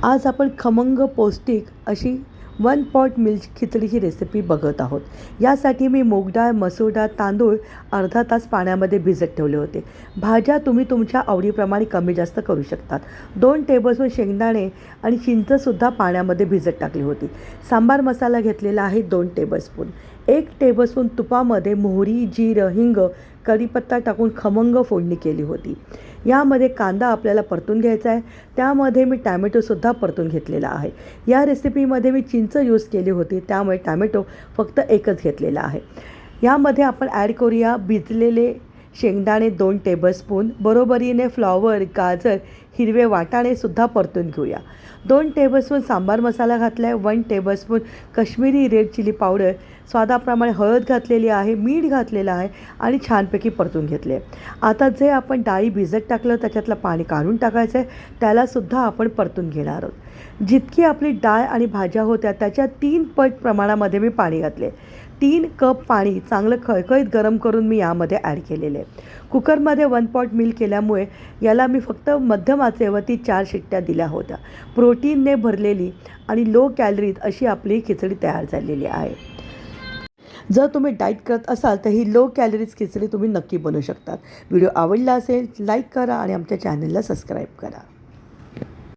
आज आपण खमंग पौष्टिक अशी वन पॉट मिल्क खिचडीची रेसिपी बघत आहोत। यासाठी मी मूग डाळ, मसूर डाळ, तांदूळ अर्धा तास पाण्यामध्ये भिजत ठेवले होते। भाज्या तुम्ही तुमच्या आवडीप्रमाणे कमी जास्त करू शकतात। 2 टेबलस्पून शेंगदाणे आणि चिंचसुद्धा पाण्यामध्ये भिजत टाकली होती। सांबार मसाला घेतलेला आहे 2 टेबलस्पून। 1 टेबलस्पून तुपामध्ये मोहरी, जिरं, हिंग, कढीपत्ता टाकून खमंग फोडणी केली होती। यामध्ये कांदा आपल्याला परतून घ्यायचा आहे। त्यामध्ये मी टॅमॅटोसुद्धा परतून घेतलेला आहे। या रेसिपीमध्ये मी चिंच यूज केली होती, त्यामुळे टॅमॅटो फक्त एकच घेतलेला आहे। यामध्ये आपण ॲड करूया भिजलेले शेंगदाणे 2 टेबलस्पून, बरोबरीने फ्लॉवर, गाजर, हिरवे वाटाणेसुद्धा परतून घेऊया। 2 टेबलस्पून सांबार मसाला घातला आहे, 1 tablespoon Kashmiri red chilli powder, स्वादाप्रमाणे हळद घातलेली आहे, मीठ घातलेलं आहे आणि छानपैकी परतून घेतले। आता जे आपण डाळी भिजत टाकलं त्याच्यातलं पाणी काढून टाकायचं आहे, त्यालासुद्धा आपण परतून घेणार आहोत। जितकी आपली डाळ आणि भाज्या होत्या त्याच्या 3 पट प्रमाणामध्ये मी पाणी घातले। 3 कप पाणी चांगलं खळखळीत गरम करून मी यामध्ये ॲड केलेले आहे। कुकरमध्ये 1 पॉट मिल्क केल्यामुळे याला मी फक्त मध्यम आचेवरती 4 शिट्ट्या दिल्या होत्या। प्रोटीनने भरलेली आणि लो कॅलरीज अशी आपली खिचडी तयार झालेली आहे। जर तुम्ही डाएट करत असाल तर ही लो कॅलरीज खिचडी तुम्ही नक्की बनवू शकता। व्हिडिओ आवडला असेल लाईक करा आणि आमच्या चॅनलला सबस्क्राईब करा।